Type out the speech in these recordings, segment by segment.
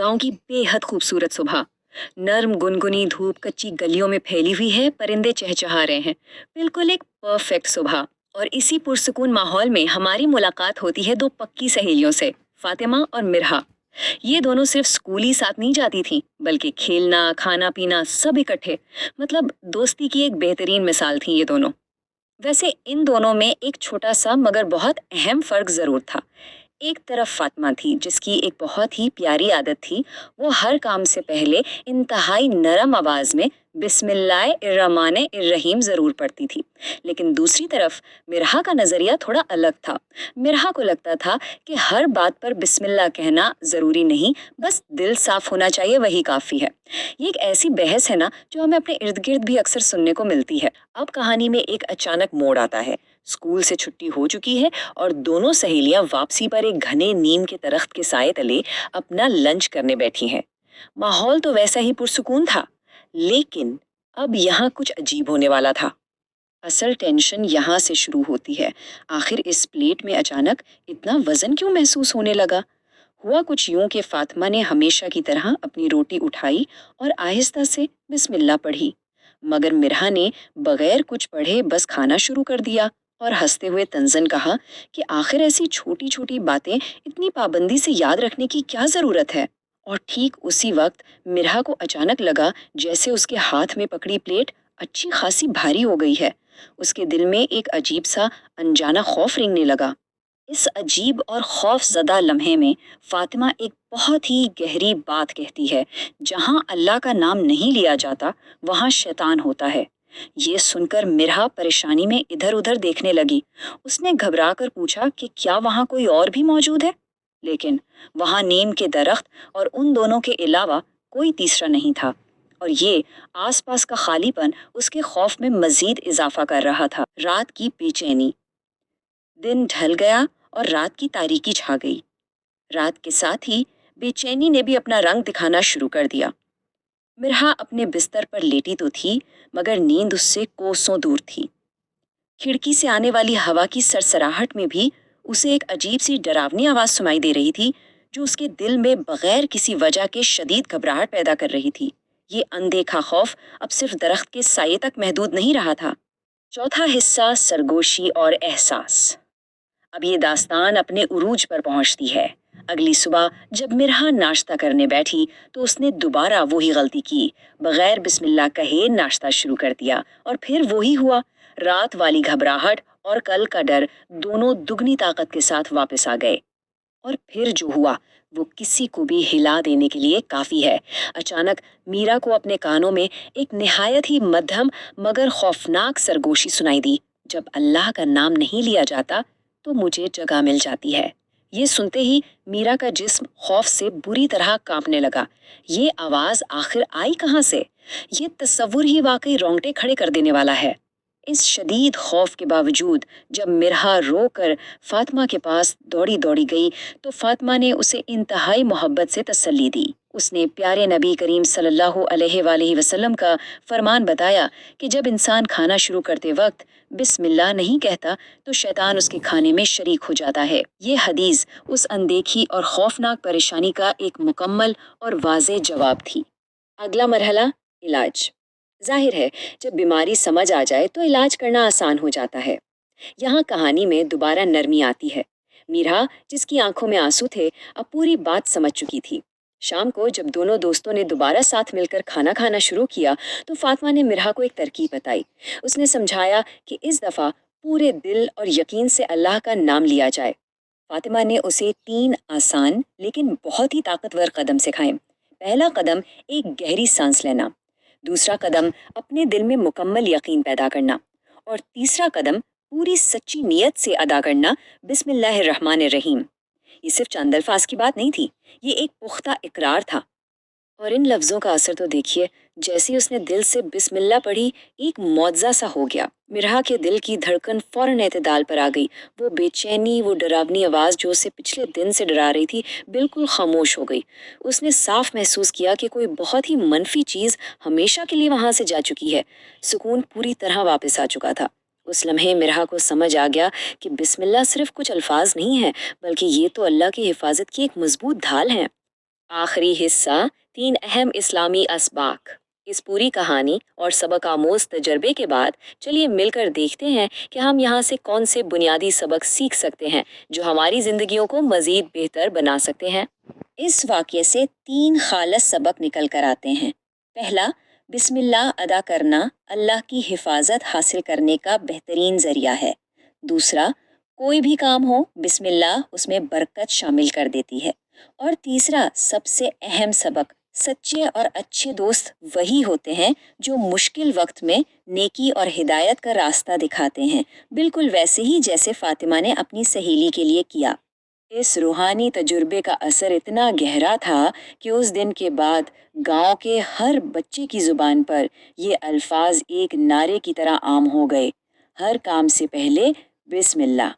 गांव की बेहद खूबसूरत सुबह। नर्म गुनगुनी धूप कच्ची गलियों में फैली हुई है, परिंदे चहचहा रहे हैं। बिल्कुल एक परफेक्ट सुबह। और इसी पुरसुकून माहौल में हमारी मुलाकात होती है दो पक्की सहेलियों से, फातिमा और मिरहा। ये दोनों सिर्फ स्कूल ही साथ नहीं जाती थीं, बल्कि खेलना खाना पीना सब इकट्ठे। मतलब दोस्ती की एक बेहतरीन मिसाल थी ये दोनों। वैसे इन दोनों में एक छोटा सा मगर बहुत अहम फर्क जरूर था। एक तरफ फातिमा थी जिसकी एक बहुत ही प्यारी आदत थी। वो हर काम से पहले इंतहाई नरम आवाज में बिस्मिल्लाहिर्रहमानिर्रहीम जरूर पढ़ती थी। लेकिन दूसरी तरफ मिरहा का नजरिया थोड़ा अलग था। मिरहा को लगता था कि हर बात पर बिस्मिल्लाह कहना जरूरी नहीं, बस दिल साफ होना चाहिए, वही काफी है। ये एक ऐसी बहस है ना जो हमें अपने इर्द गिर्द भी अक्सर सुनने को मिलती है। अब कहानी में एक अचानक मोड़ आता है। स्कूल से छुट्टी हो चुकी है और दोनों सहेलियां वापसी पर एक घने नीम के दरख्त के साए तले अपना लंच करने बैठी हैं। माहौल तो वैसा ही पुरसुकून था, लेकिन अब यहाँ कुछ अजीब होने वाला था। असल टेंशन यहाँ से शुरू होती है। आखिर इस प्लेट में अचानक इतना वजन क्यों महसूस होने लगा? हुआ कुछ यूं कि फातिमा ने हमेशा की तरह अपनी रोटी उठाई और आहिस्ता से बिस्मिल्लाह पढ़ी, मगर मिरहा ने बगैर कुछ पढ़े बस खाना शुरू कर दिया और हंसते हुए तंजन कहा कि आखिर ऐसी छोटी छोटी बातें इतनी पाबंदी से याद रखने की क्या जरूरत है। और ठीक उसी वक्त मिरहा को अचानक लगा जैसे उसके हाथ में पकड़ी प्लेट अच्छी खासी भारी हो गई है। उसके दिल में एक अजीब सा अनजाना खौफ रेंगने लगा। इस अजीब और खौफजदा लम्हे में फातिमा एक बहुत ही गहरी बात कहती है। जहाँ अल्लाह का नाम नहीं लिया जाता, वहाँ शैतान होता है। ये सुनकर मिरहा परेशानी में इधर उधर देखने लगी। उसने घबरा कर पूछा कि क्या वहाँ कोई और भी मौजूद है, लेकिन वहाँ नीम के दरख्त और उन दोनों के अलावा कोई तीसरा नहीं था। और ये आसपास का खालीपन उसके खौफ में मजीद इजाफा कर रहा था। रात की बेचैनी। दिन ढल गया और रात की तारीकी छा गई। रात के साथ ही बेचैनी ने भी अपना रंग दिखाना शुरू कर दिया। मिरहा अपने बिस्तर पर लेटी तो थी, मगर नींद उससे कोसों दूर थी। खिड़की से आने वाली हवा की सरसराहट में भी उसे एक अजीब सी डरावनी आवाज सुनाई दे रही थी, जो उसके दिल में बगैर किसी वजह के शदीद घबराहट पैदा कर रही थी। ये अनदेखा खौफ अब सिर्फ दरख्त के साये तक महदूद नहीं रहा था। चौथा हिस्सा, सरगोशी और एहसास। अब ये दास्तान अपने उरूज पर पहुंचती है। अगली सुबह जब मिरहा नाश्ता करने बैठी तो उसने दोबारा वही गलती की। बगैर बिस्मिल्लाह कहे नाश्ता शुरू कर दिया और फिर वही हुआ। रात वाली घबराहट और कल का डर दोनों दुगनी ताकत के साथ वापस आ गए। और फिर जो हुआ वो किसी को भी हिला देने के लिए काफी है। अचानक मीरा को अपने कानों में एक निहायत ही मध्यम मगर खौफनाक सरगोशी सुनाई दी। जब अल्लाह का नाम नहीं लिया जाता तो मुझे जगह मिल जाती है। ये सुनते ही मीरा का जिस्म खौफ से बुरी तरह कांपने लगा। ये आवाज आखिर आई कहाँ से? ये तस्वुर ही वाकई रोंगटे खड़े कर देने वाला है। इस शदीद खौफ के बावजूद जब मिरहा रोकर फातिमा के पास दौड़ी दौड़ी गई तो फातिमा ने उसे इंतहाई मोहब्बत से तसल्ली दी। उसने प्यारे नबी करीम सल्लल्लाहु अलैहि वसल्लम का फरमान बताया कि जब इंसान खाना शुरू करते वक्त बिस्मिल्लाह नहीं कहता तो शैतान उसके खाने में शरीक हो जाता है। ये हदीस उस अनदेखी और खौफनाक परेशानी का एक मुकम्मल और वाज़ेह जवाब थी। अगला मरहला, इलाज। जाहिर है जब बीमारी समझ आ जाए तो इलाज करना आसान हो जाता है। यहाँ कहानी में दोबारा नरमी आती है। मीरा, जिसकी आंखों में आंसू थे, अब पूरी बात समझ चुकी थी। शाम को जब दोनों दोस्तों ने दोबारा साथ मिलकर खाना खाना शुरू किया तो फातिमा ने मिरहा को एक तरकीब बताई। उसने समझाया कि इस दफा पूरे दिल और यकीन से अल्लाह का नाम लिया जाए। फातिमा ने उसे 3 आसान लेकिन बहुत ही ताकतवर कदम सिखाए। पहला कदम, एक गहरी सांस लेना। दूसरा कदम, अपने दिल में मुकम्मल यकीन पैदा करना। और तीसरा कदम, पूरी सच्ची नीयत से अदा करना, बिस्मिल्लाहिर्रहमानिर्रहीम। ये सिर्फ चंद अल्फाज की बात नहीं थी, ये एक पुख्ता इकरार था। और इन लफ्जों का असर तो देखिए। जैसे ही उसने दिल से बिस्मिल्लाह पढ़ी, एक मौजज़ा सा हो गया। मिरहा के दिल की धड़कन फौरन एतदाल पर आ गई। वो बेचैनी, वो डरावनी आवाज़ जो उसे पिछले दिन से डरा रही थी, बिल्कुल खामोश हो गई। उसने साफ महसूस किया कि कोई बहुत ही मनफी चीज़ हमेशा के लिए वहाँ से जा चुकी है। सुकून पूरी तरह वापस आ चुका था। उस लम्हे मिरहा को समझ आ गया कि बिस्मिल्लाह सिर्फ कुछ अल्फाज नहीं है, बल्कि ये तो अल्लाह की हिफाजत की एक मजबूत ढाल है। آخری حصہ 3 اہم اسلامی اسباق۔ اس پوری کہانی اور سبق آموز تجربے کے بعد چلیے مل کر دیکھتے ہیں کہ ہم یہاں سے کون سے بنیادی سبق سیکھ سکتے ہیں جو ہماری زندگیوں کو مزید بہتر بنا سکتے ہیں۔ اس واقعے سے 3 خالص سبق نکل کر آتے ہیں۔ پہلا، بسم اللہ ادا کرنا اللہ کی حفاظت حاصل کرنے کا بہترین ذریعہ ہے۔ دوسرا، کوئی بھی کام ہو بسم اللہ اس میں برکت شامل کر دیتی ہے۔ اور تیسرا سب سے اہم سبق، سچے اور اچھے دوست وہی ہوتے ہیں جو مشکل وقت میں نیکی اور ہدایت کا راستہ دکھاتے ہیں، بالکل ویسے ہی جیسے فاطمہ نے اپنی سہیلی کے لیے کیا۔ اس روحانی تجربے کا اثر اتنا گہرا تھا کہ اس دن کے بعد گاؤں کے ہر بچے کی زبان پر یہ الفاظ ایک نعرے کی طرح عام ہو گئے، ہر کام سے پہلے بسم اللہ۔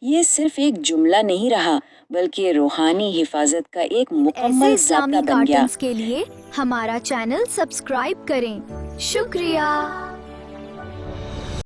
یہ صرف ایک جملہ نہیں رہا بلکہ روحانی حفاظت کا ایک ایسے مکمل اسلامی ضابطہ بن گیا۔ کارٹونز کے لیے ہمارا چینل سبسکرائب کریں۔ شکریہ۔